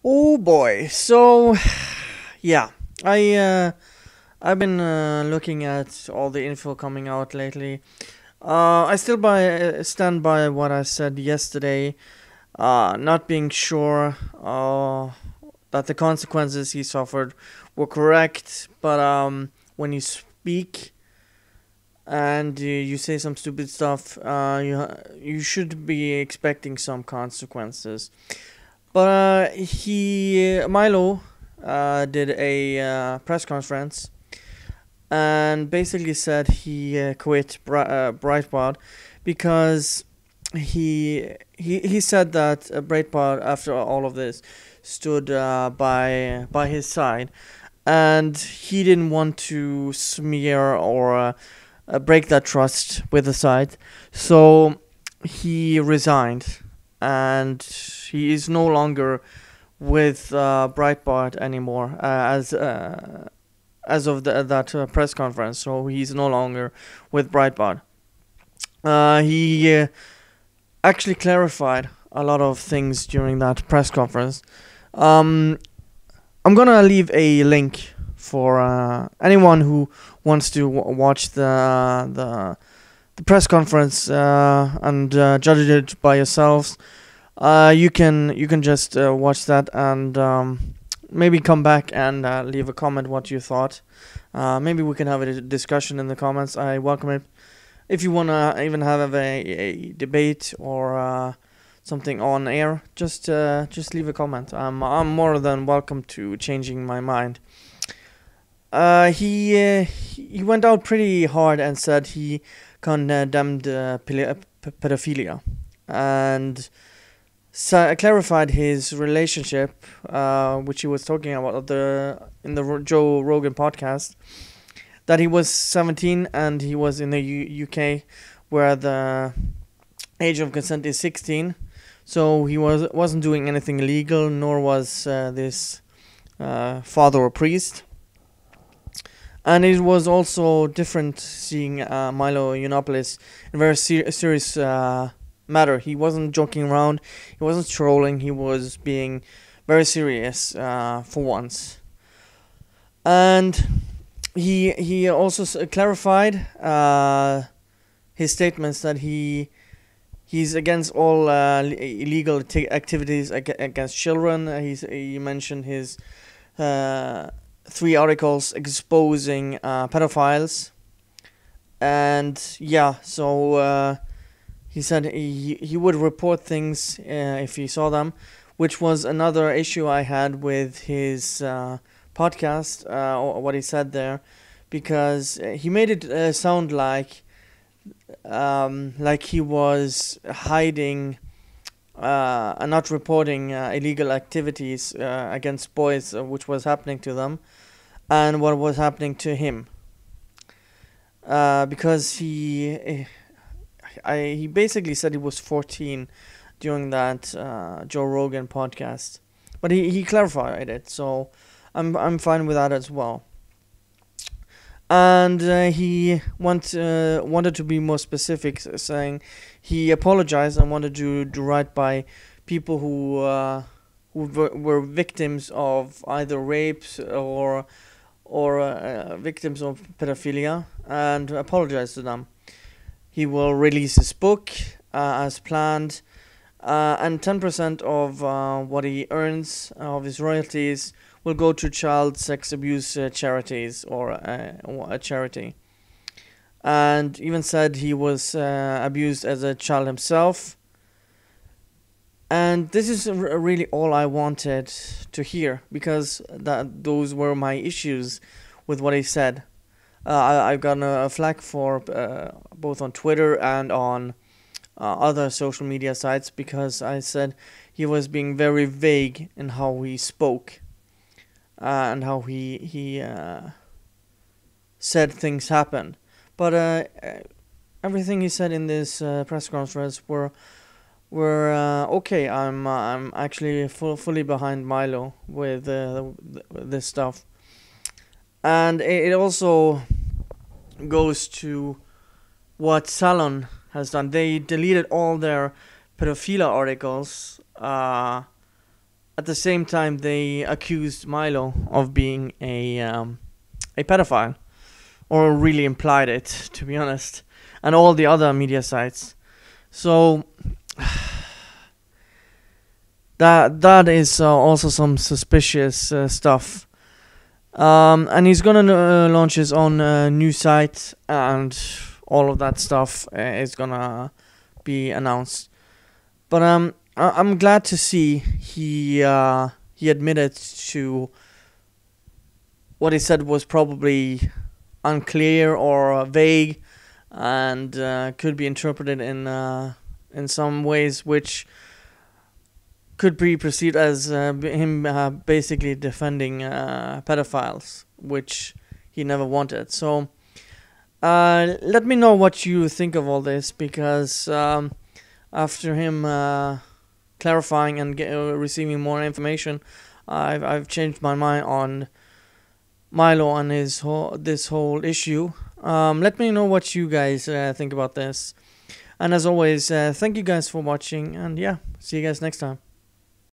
Oh boy. So yeah, I've been looking at all the info coming out lately. I still stand by what I said yesterday. Not being sure that the consequences he suffered were correct, but when you speak and you say some stupid stuff, you should be expecting some consequences. But Milo did a press conference and basically said he quit Breitbart because he said that Breitbart, after all of this, stood by his side, and he didn't want to smear or break that trust with the site, so he resigned, and he is no longer with Breitbart anymore as of that press conference. So he's no longer with Breitbart. He actually clarified a lot of things during that press conference. Um, I'm gonna leave a link for anyone who wants to watch the press conference and judge it by yourselves. You can just watch that and maybe come back and leave a comment what you thought. Maybe we can have a discussion in the comments. I welcome it. If you wanna even have a debate or something on air, just leave a comment. I'm more than welcome to changing my mind. He went out pretty hard and said he condemned pedophilia and clarified his relationship, which he was talking about in the Joe Rogan podcast, that he was 17 and he was in the UK, where the age of consent is 16. So he wasn't doing anything illegal, nor was this father or priest. And it was also different seeing Milo Yiannopoulos in a very serious matter. He wasn't joking around. He wasn't trolling. He was being very serious for once. And he also clarified his statements that he's against all illegal activities against children. He mentioned his 3 articles exposing pedophiles, and yeah, so he said he would report things if he saw them, which was another issue I had with his podcast, what he said there, because he made it sound like he was hiding and not reporting illegal activities against boys, which was happening to them, and what was happening to him. Because he basically said he was 14 during that Joe Rogan podcast, but he clarified it, so I'm fine with that as well. And he wanted to be more specific, saying he apologized and wanted to do right by people who were victims of either rapes or victims of pedophilia, and apologize to them. He will release his book as planned, and 10% of what he earns of his royalties will go to child sex abuse charities or a charity. And even said he was abused as a child himself. And this is really all I wanted to hear, because those were my issues with what he said. I've gotten a flag for both on Twitter and on other social media sites, because I said he was being very vague in how he spoke and how he said things happened. But everything he said in this press conference were okay. I'm actually fully behind Milo with this stuff, and it also goes to what Salon has done. They deleted all their pedophilia articles, at the same time, they accused Milo of being a pedophile, or really implied it, to be honest, and all the other media sites. So that is also some suspicious stuff. And he's gonna launch his own new site, and all of that stuff is gonna be announced. But I'm glad to see he admitted to what he said was probably unclear or vague, and could be interpreted in some ways which could be perceived as him basically defending pedophiles, which he never wanted. So let me know what you think of all this, because after him clarifying and receiving more information, I've changed my mind on Milo and this whole issue. Let me know what you guys think about this. And as always, thank you guys for watching, and yeah, see you guys next time.